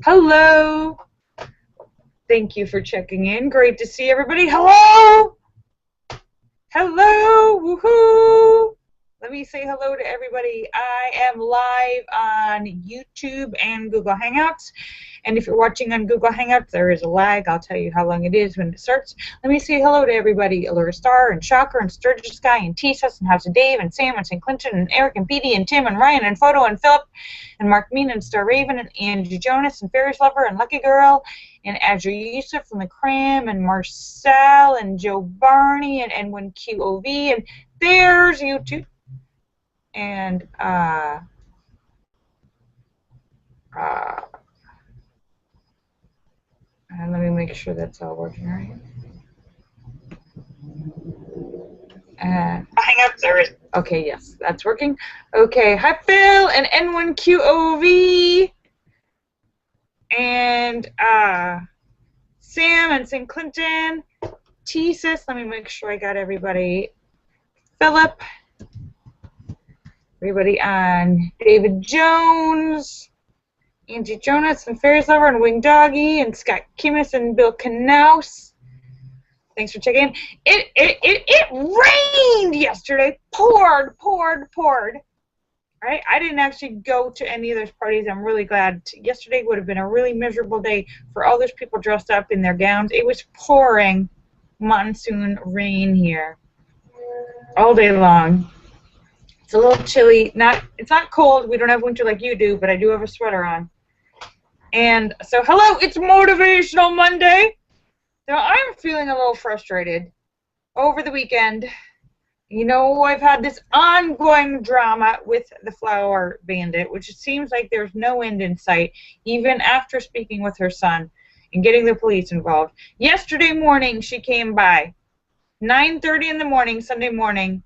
Hello. Thank you for checking in. Great to see everybody. Hello. Hello. Woohoo. Let me say hello to everybody. I am live on YouTube and Google Hangouts. And if you're watching on Google Hangouts, there is a lag. I'll tell you how long it is when it starts. Let me say hello to everybody. Allura Star and Shocker and Sturgis Guy and T-Sus and House of Dave and Sam and St. Clinton and Eric and Petey and Tim and Ryan and Photo and Philip and Mark Mean and Star Raven and Angie Jonas and Ferris Lover and Lucky Girl and Azure Yusuf and the Cram and Marcel and Joe Barney and Edwin QOV and there's YouTube. And let me make sure that's all working right. Hangouts, there is. Okay, yes, that's working. Okay, hi Phil and N1QOV and Sam and St. Clinton, T-Sis, let me make sure I got everybody. Philip, everybody on David Jones, Angie Jonas and Ferris Lover and Wing Doggy and Scott Kimmis and Bill Knaus. Thanks for checking in. It rained yesterday. Poured. Right? I didn't actually go to any of those parties. I'm really glad. Yesterday would have been a really miserable day for all those people dressed up in their gowns. It was pouring monsoon rain here all day long. It's a little chilly. It's not cold. We don't have winter like you do, but I do have a sweater on. And so, hello, it's Motivational Monday. So I'm feeling a little frustrated over the weekend. You know, I've had this ongoing drama with the Flower Bandit, which it seems like there's no end in sight, even after speaking with her son and getting the police involved. Yesterday morning, she came by, 9:30 in the morning, Sunday morning.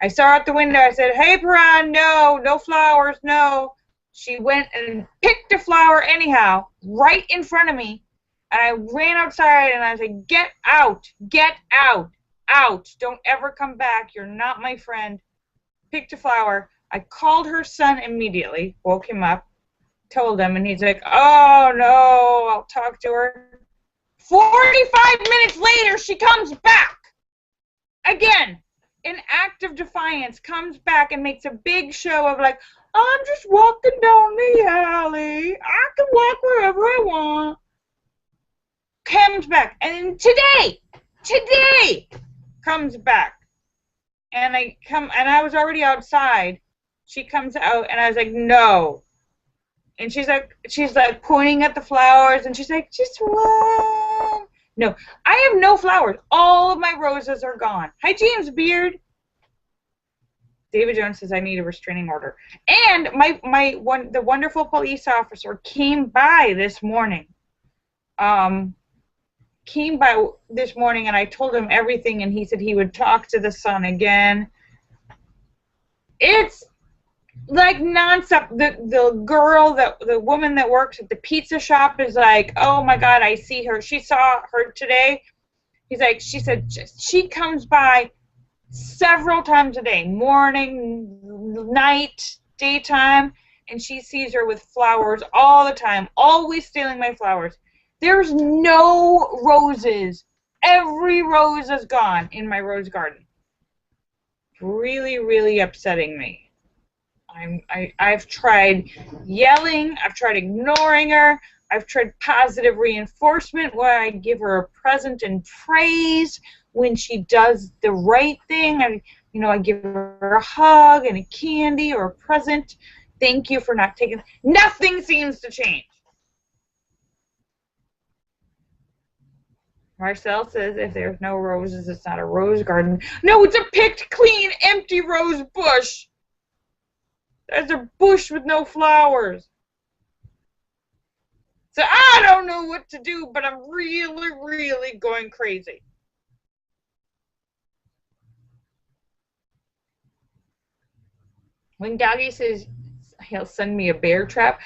I saw her at the window. I said, hey, Piran, no flowers, no. She went and picked a flower anyhow, right in front of me. And I ran outside and I said, get out, out. Don't ever come back. You're not my friend. Picked a flower. I called her son immediately, woke him up, told him, and he's like, oh, no, I'll talk to her. 45 minutes later, she comes back. Again, an act of defiance, comes back and makes a big show of like, I'm just walking down the alley. I can walk wherever I want. Comes back, and today, comes back, and I was already outside. She comes out, and I was like, no, and she's like pointing at the flowers, and she's like, just one. No, I have no flowers. All of my roses are gone. Hi, James Beard. David Jones says I need a restraining order, and the wonderful police officer came by this morning. And I told him everything, and he said he would talk to the son again. It's like nonstop. The woman that works at the pizza shop is like, oh my God, I see her. She saw her today. She said she comes by several times a day, morning, night, daytime, and she sees her with flowers all the time, always stealing my flowers. There's no roses. Every rose is gone in my rose garden. Really, really upsetting me. I've tried yelling. I've tried ignoring her. I've tried positive reinforcement where I give her a present and praise when she does the right thing. I give her a hug and a candy or a present. Thank you for not taking. Nothing seems to change. Marcel says if there's no roses, it's not a rose garden. No, it's a picked, clean, empty rose bush. There's a bush with no flowers. So I don't know what to do, but I'm really, really going crazy. Wing Doggy says he'll send me a bear trap.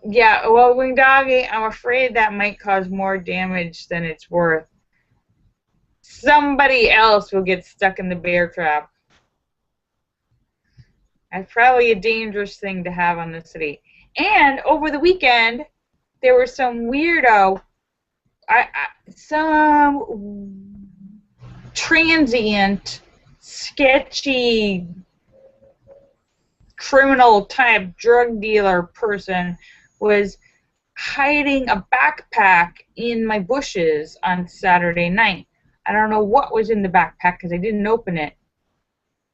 Yeah, well, Wing Doggy, I'm afraid that might cause more damage than it's worth. Somebody else will get stuck in the bear trap. That's probably a dangerous thing to have on the city. And over the weekend, there was some weirdo, some transient, sketchy, criminal type drug dealer person was hiding a backpack in my bushes on Saturday night. I don't know what was in the backpack because I didn't open it.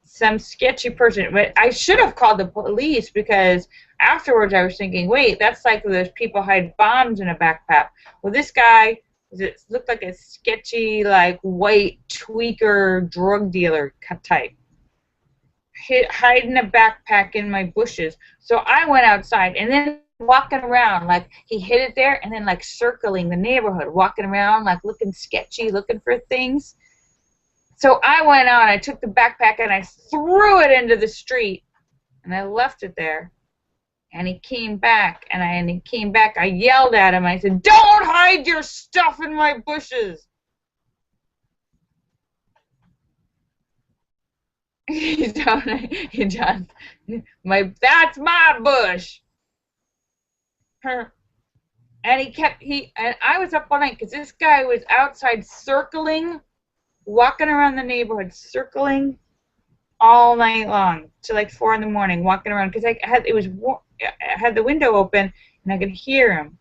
Some sketchy person, but I should have called the police because afterwards I was thinking, wait, that's like those people hide bombs in a backpack. Well, this guy, it looked like a sketchy, like white tweaker drug dealer type, hiding a backpack in my bushes. So I went outside and then walking around, like he hid it there and then like circling the neighborhood, walking around like looking sketchy, looking for things. So I went out, I took the backpack and I threw it into the street and I left it there. And he came back I yelled at him. I said, "Don't hide your stuff in my bushes." He does. That's my bush. And and I was up all night because this guy was outside circling, walking around the neighborhood, circling all night long to like 4 in the morning, walking around because I had the window open and I could hear him.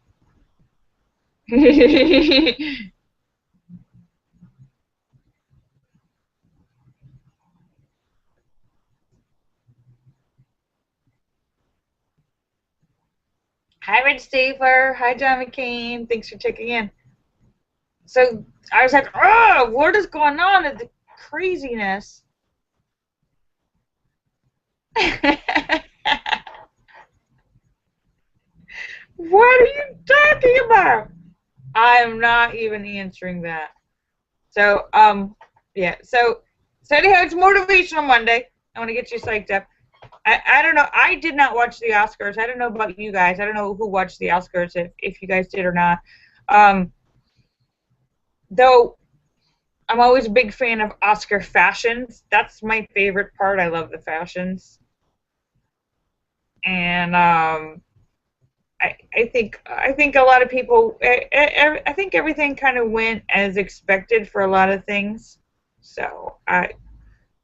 Hi, Rich Stabler. Hi, John McCain. Thanks for checking in. So I was like, oh, what is going on? The craziness. What are you talking about? I'm not even answering that. So, yeah. So anyhow, it's Motivational Monday. I want to get you psyched up. I don't know. I did not watch the Oscars. I don't know about you guys. I don't know who watched the Oscars, if you guys did or not. Though I'm always a big fan of Oscar fashions. That's my favorite part. I love the fashions. And I think a lot of people. I think everything kind of went as expected for a lot of things. So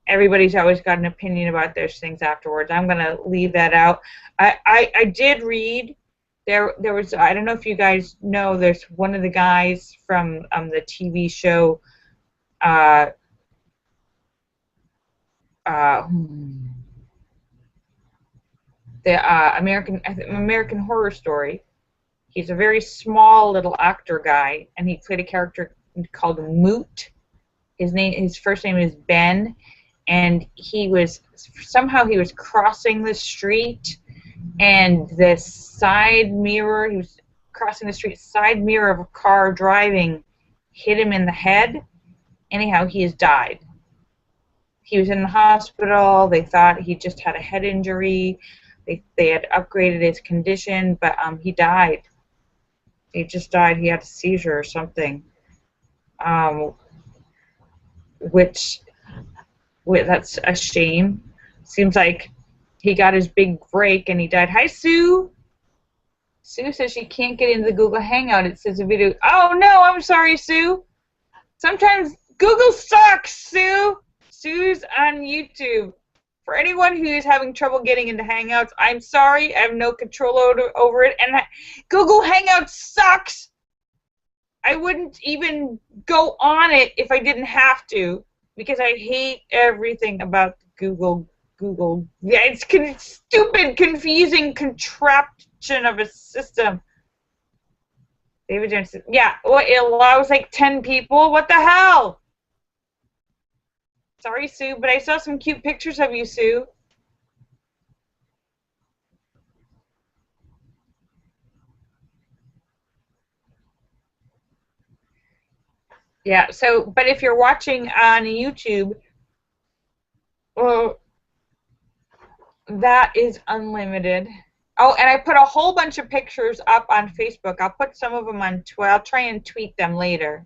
everybody's always got an opinion about those things afterwards. I'm gonna leave that out. I did read. There was, I don't know if you guys know, there's one of the guys from the TV show uh, the American Horror Story. He's a very small little actor guy, and he played a character called Moot. His first name is Ben, and he was crossing the street, and the side mirror, he was crossing the street, side mirror of a car driving hit him in the head. Anyhow, he has died. He was in the hospital. They thought he just had a head injury. They had upgraded his condition, but he died. He just died. He had a seizure or something. Which that's a shame. Seems like he got his big break and he died. Hi, Sue. Sue says she can't get into the Google Hangout. It says a video. Oh, no, I'm sorry, Sue. Sometimes Google sucks, Sue. Sue's on YouTube. For anyone who is having trouble getting into Hangouts, I'm sorry. I have no control over it. And Google Hangouts sucks. I wouldn't even go on it if I didn't have to, because I hate everything about Google. Yeah, it's stupid, confusing contraption of a system. David Johnson. Yeah, well, it allows like 10 people. What the hell? Sorry, Sue, but I saw some cute pictures of you, Sue. Yeah, so, but if you're watching on YouTube, well, that is unlimited. Oh, and I put a whole bunch of pictures up on Facebook. I'll put some of them on Twitter. I'll try and tweet them later.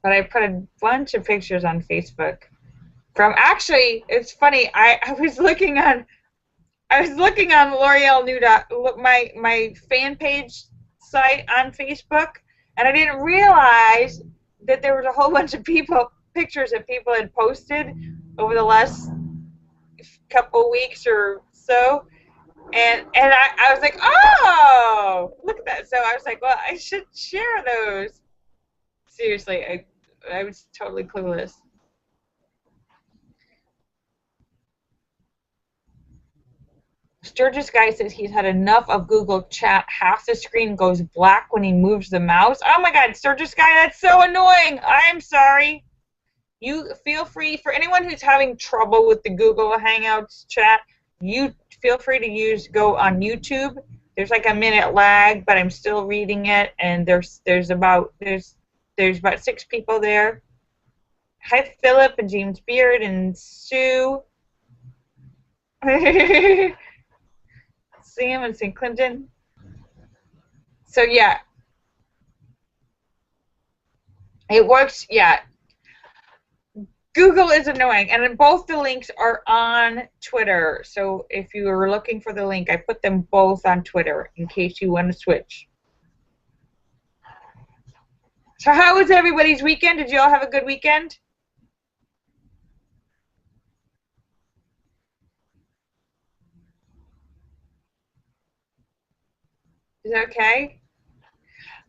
But I put a bunch of pictures on Facebook. From, actually, it's funny, I was looking on I was looking on Lorielle New my fan page site on Facebook, and I didn't realize that there was a whole bunch of pictures that people had posted over the last couple weeks or so, and I was like, oh, look at that. So I was like, well, I should share those. Seriously, I was totally clueless. Sturgis guy says he's had enough of Google Chat. Half the screen goes black when he moves the mouse. Oh my God, Sturgis guy, that's so annoying. I'm sorry. You feel free, for anyone who's having trouble with the Google Hangouts chat, you feel free to go on YouTube. There's like a minute lag, but I'm still reading it, and there's about 6 people there. Hi, Philip and James Beard and Sue. Sam and St. Clinton. So yeah, it works. Yeah, Google is annoying, and both the links are on Twitter. So if you were looking for the link, I put them both on Twitter in case you want to switch. So how was everybody's weekend? Did you all have a good weekend? Is that okay?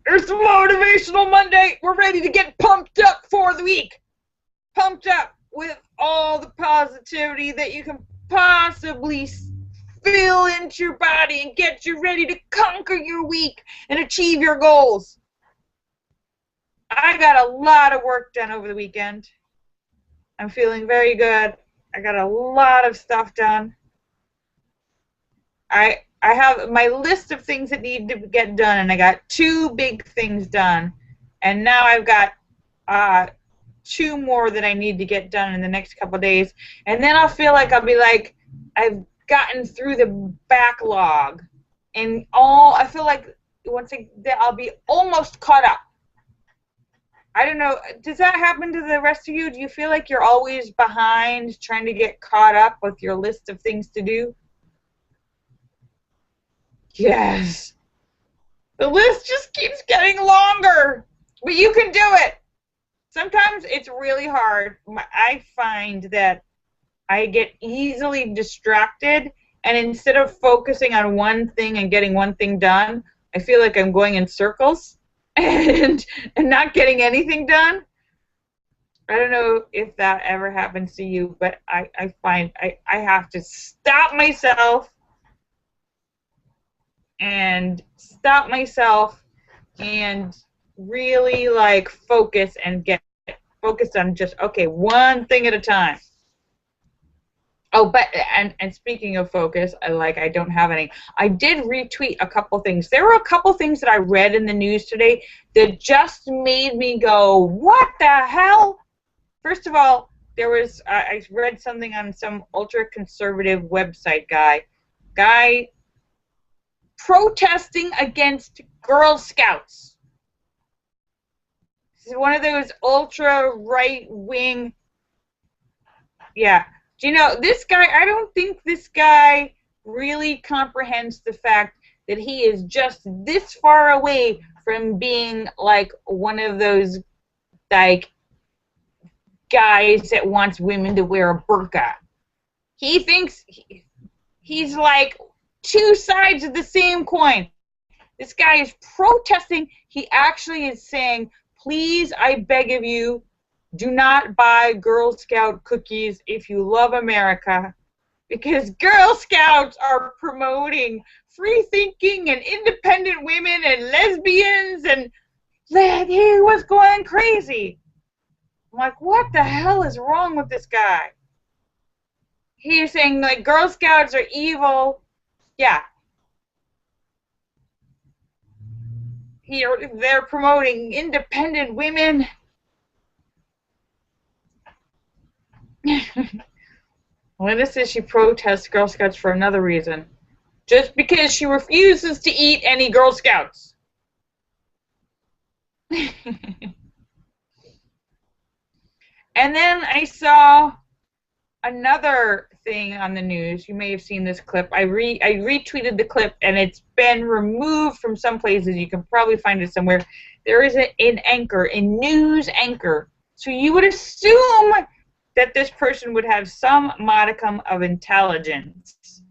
It's Motivational Monday. We're ready to get pumped up for the week. Pumped up with all the positivity that you can possibly feel into your body and get you ready to conquer your week and achieve your goals. I got a lot of work done over the weekend. I'm feeling very good. I got a lot of stuff done. I have my list of things that need to get done, and I got 2 big things done. And now I've got 2 more that I need to get done in the next couple of days. And then I'll feel like I've gotten through the backlog. And I feel like I'll be almost caught up. I don't know, does that happen to the rest of you? Do you feel like you're always behind trying to get caught up with your list of things to do? Yes. The list just keeps getting longer, but you can do it. Sometimes it's really hard. I find that I get easily distracted, and instead of focusing on one thing and getting one thing done, I feel like I'm going in circles and not getting anything done. I don't know if that ever happens to you, but I find I have to stop myself and really focus and get focused on just, okay, one thing at a time. Oh, but and speaking of focus, I don't have any. I did retweet a couple things. There were a couple things that I read in the news today that just made me go, what the hell? First of all, there was I read something on some ultra-conservative website guy protesting against Girl Scouts. This is one of those ultra right-wing, yeah. Do you know, this guy, I don't think this guy really comprehends the fact that he is just this far away from being like one of those guys that wants women to wear a burqa. He thinks he's like 2 sides of the same coin. This guy is protesting. He actually is saying, please, I beg of you, do not buy Girl Scout cookies if you love America, because Girl Scouts are promoting free thinking and independent women and lesbians, and he was going crazy. I'm like, what the hell is wrong with this guy? He's saying, like, Girl Scouts are evil. Yeah. They're promoting independent women. Linda says she protests Girl Scouts for another reason. Just because she refuses to eat any Girl Scouts. And then I saw another thing on the news. You may have seen this clip. I retweeted the clip, and it's been removed from some places. You can probably find it somewhere. There is an anchor, a news anchor. So you would assume that this person would have some modicum of intelligence.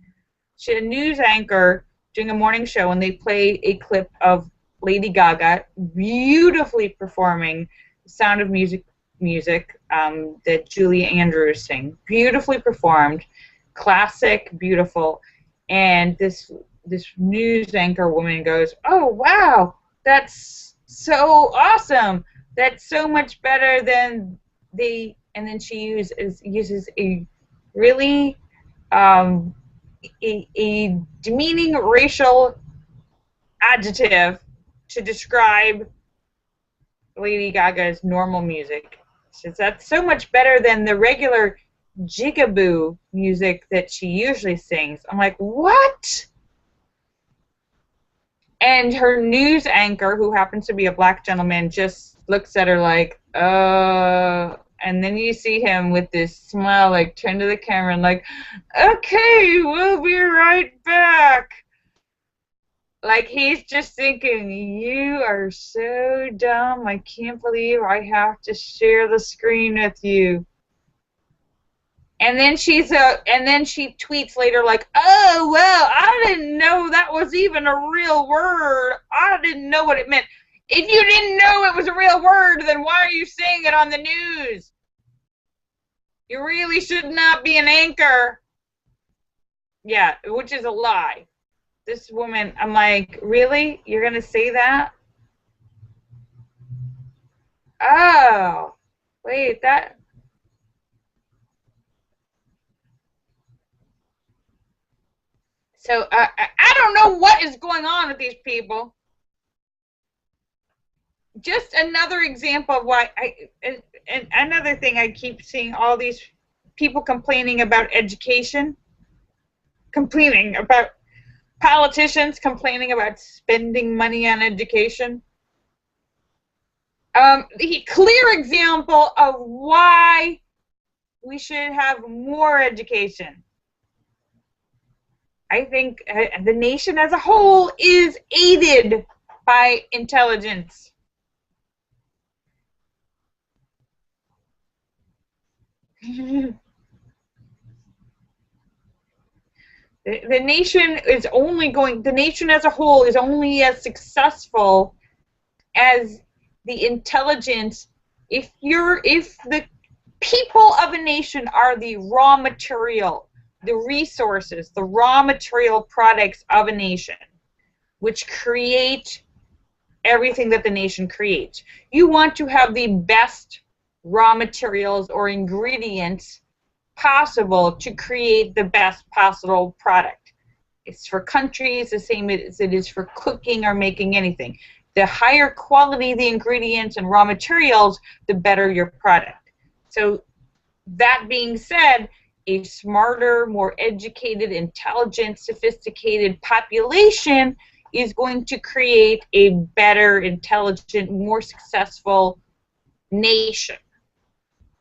She's a news anchor doing a morning show, and they play a clip of Lady Gaga beautifully performing Sound of Music that Julie Andrews sang. Beautifully performed, classic, beautiful. And this news anchor woman goes, "Oh wow, that's so awesome! That's so much better than the." And then she uses a really a demeaning racial adjective to describe Lady Gaga's normal music. Says that's so much better than the regular jigaboo music that she usually sings. I'm like, what? And her news anchor, who happens to be a black gentleman, just looks at her like, and then you see him with this smile, like, turn to the camera and like, okay, we'll be right back. Like, he's just thinking, you are so dumb, I can't believe I have to share the screen with you. And then she tweets later like, oh, well, I didn't know that was even a real word. I didn't know what it meant. If you didn't know it was a real word, then why are you saying it on the news? You really should not be an anchor. Yeah, which is a lie. This woman, I'm like, really? You're going to say that? Oh, wait, that. So I don't know what is going on with these people. Just another example of why and another thing I keep seeing all these people complaining about education, complaining about politicians complaining about spending money on education. The clear example of why we should have more education. I think the nation as a whole is aided by intelligence. the nation is only going, the nation as a whole is only as successful as the intelligence. If the people of a nation are the raw material, the resources, the raw material products of a nation, which create everything that the nation creates. You want to have the best raw materials or ingredients possible to create the best possible product. It's for countries the same as it is for cooking or making anything. The higher quality the ingredients and raw materials, the better your product. So that being said, a smarter, more educated, intelligent, sophisticated population is going to create a better, intelligent, more successful nation.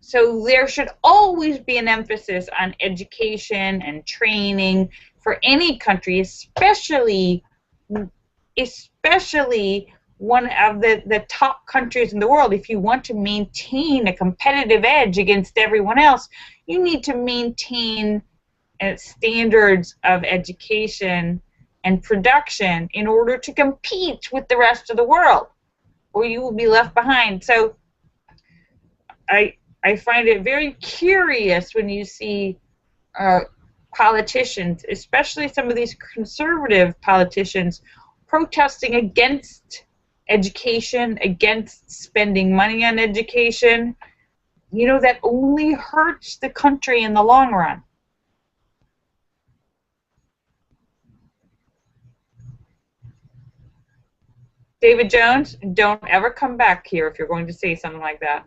So there should always be an emphasis on education and training for any country, especially one of the top countries in the world. If you want to maintain a competitive edge against everyone else, you need to maintain standards of education and production in order to compete with the rest of the world, or you will be left behind. So I find it very curious when you see politicians, especially some of these conservative politicians, protesting against education, against spending money on education. You know, that only hurts the country in the long run. David Jones, don't ever come back here if you're going to say something like that.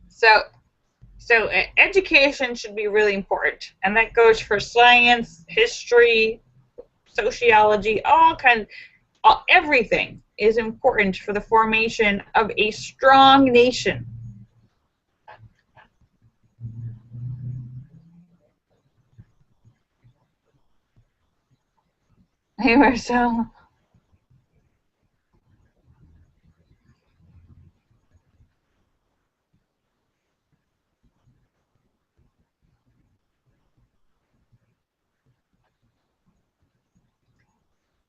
So So education should be really important, and that goes for science, history, sociology, all kinds. Everything is important for the formation of a strong nation. Anyway, so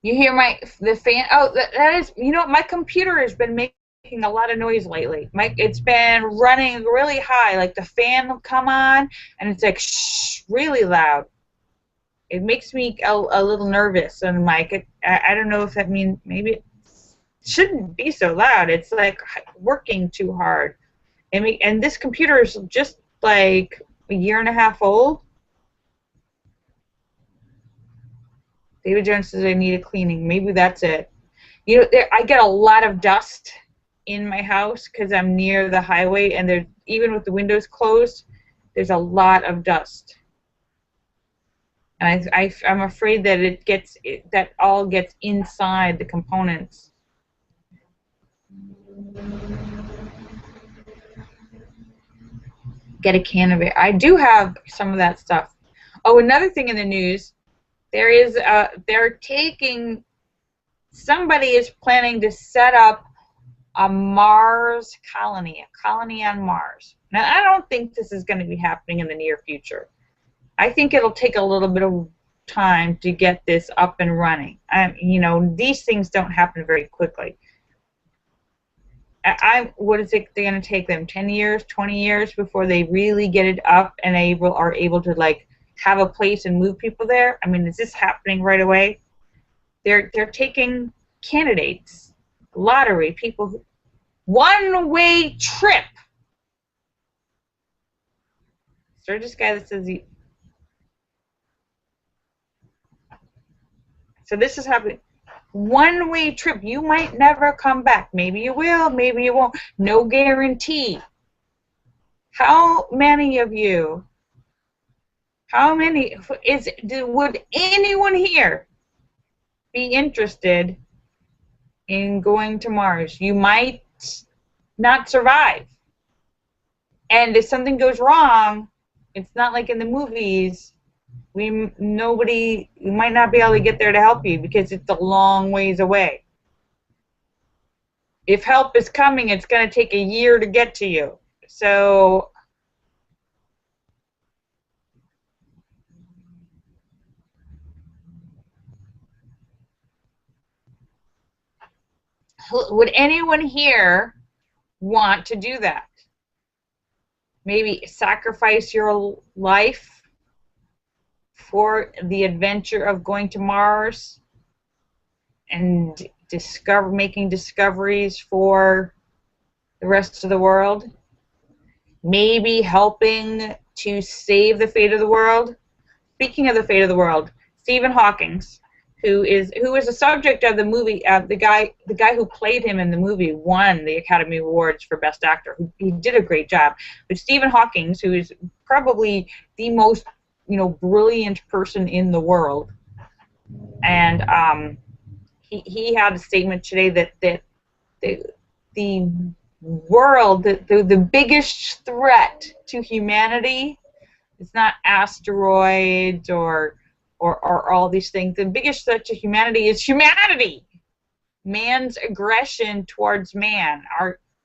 you hear the fan? Oh, that is, my computer has been making a lot of noise lately. It's been running really high, like the fan will come on, and it's like shh, really loud. It makes me a little nervous, and like I don't know if that means maybe it shouldn't be so loud. It's like working too hard. And this computer is just like a year and a half old. David Jones says I need a cleaning. Maybe that's it. I get a lot of dust in my house because I'm near the highway, and there's, even with the windows closed, there's a lot of dust. And I'm afraid that that all gets inside the components. Get a can of it. I do have some of that stuff. Oh, another thing in the news, they're taking, somebody is planning to set up a Mars colony, a colony on Mars. Now, I don't think this is going to be happening in the near future. I think it'll take a little bit of time to get this up and running. These things don't happen very quickly. What is it going to take them? 10 years, 20 years before they really get it up and are able to like have a place and move people there? I mean, is this happening right away? They're taking candidates, lottery, people, one-way trip. So this guy that says so this is happening. One-way trip. You might never come back. Maybe you will, maybe you won't. No guarantee. How many of you, would anyone here be interested in going to Mars? You might not survive. And if something goes wrong, it's not like in the movies. You might not be able to get there to help you because it's a long ways away. If help is coming, it's going to take a year to get to you. So would anyone here want to do that? Maybe sacrifice your life for the adventure of going to Mars and making discoveries for the rest of the world? Maybe helping to save the fate of the world? Speaking of the fate of the world, Stephen Hawking, who is the subject of the movie, the guy who played him in the movie won the Academy Awards for Best Actor. He did a great job. But Stephen Hawking, who is probably the most brilliant person in the world, and he had a statement today that the world, the biggest threat to humanity, it's not asteroids or all these things. The biggest threat to humanity is humanity. Man's aggression towards man,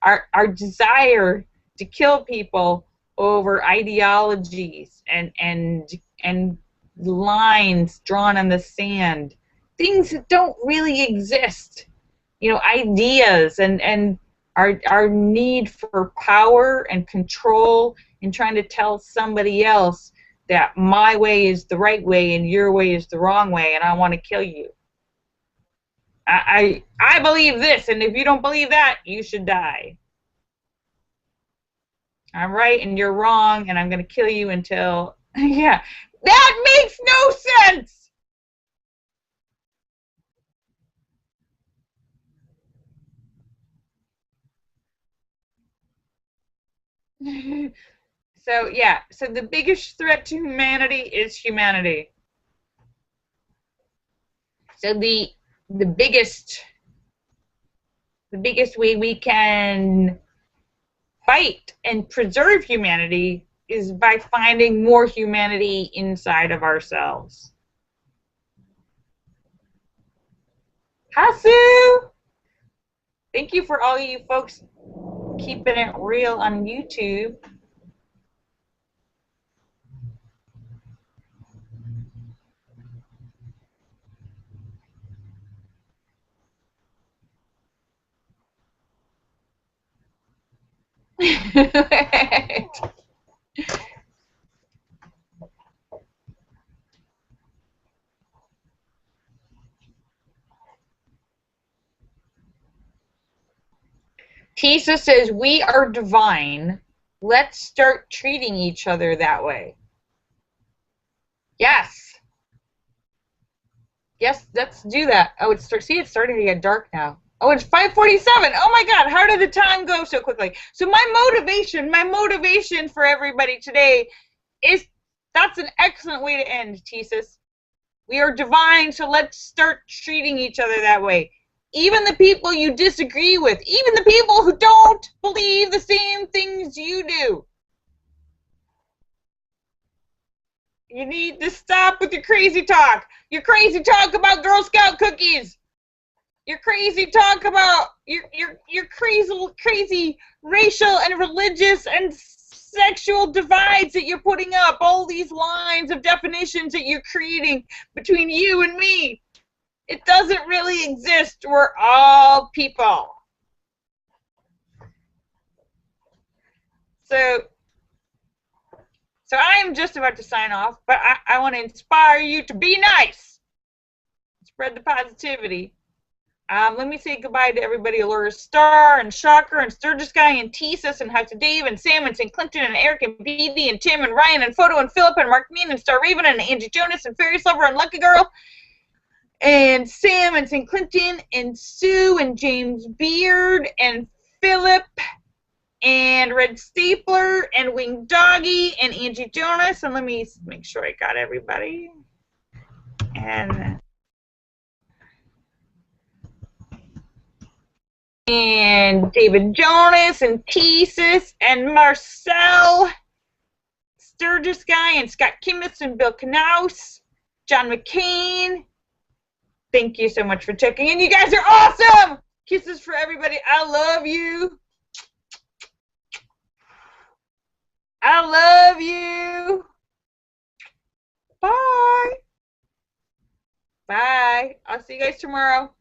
our desire to kill people over ideologies and lines drawn in the sand, things that don't really exist. Ideas and our need for power and control, and trying to tell somebody else that my way is the right way and your way is the wrong way, and I want to kill you. I believe this, and if you don't believe that, you should die. I'm right and you're wrong, and I'm going to kill you until... Yeah, that makes no sense! So yeah, so the biggest threat to humanity is humanity. So the biggest the biggest way we can fight and preserve humanity is by finding more humanity inside of ourselves. Hasu! Thank you for all you folks keeping it real on YouTube. Tisa says, we are divine. Let's start treating each other that way. Yes. Yes, let's do that. Oh, it's starting to get dark now. Oh, it's 5:47. Oh my God, how did the time go so quickly? So my motivation for everybody today is that's an excellent way to end, Tesis. We are divine, so let's start treating each other that way. Even the people you disagree with, even the people who don't believe the same things you do. You need to stop with your crazy talk. Your crazy talk about Girl Scout cookies. Your crazy talk about your crazy racial and religious and sexual divides that you're putting up, all these lines of definitions that you're creating between you and me. It doesn't really exist. We're all people. So I am just about to sign off, but I want to inspire you to be nice. Spread the positivity. Let me say goodbye to everybody. Allura Star and Shocker and Sturgis Guy and Tesis and House of Dave and Sam and St. Clinton and Eric and BD and Tim and Ryan and Photo and Philip and Mark Mean and Star Raven and Angie Jonas and Fairy Lover and Lucky Girl and Sam and St. Clinton and Sue and James Beard and Philip and Red Stapler and Winged Doggy and Angie Jonas. And let me make sure I got everybody. And David Jonas and Tesis and Marcel Sturgis Guy and Scott Kimmis and Bill Knaus, John McCain. Thank you so much for checking in. You guys are awesome. Kisses for everybody. I love you. I love you. Bye. Bye. I'll see you guys tomorrow.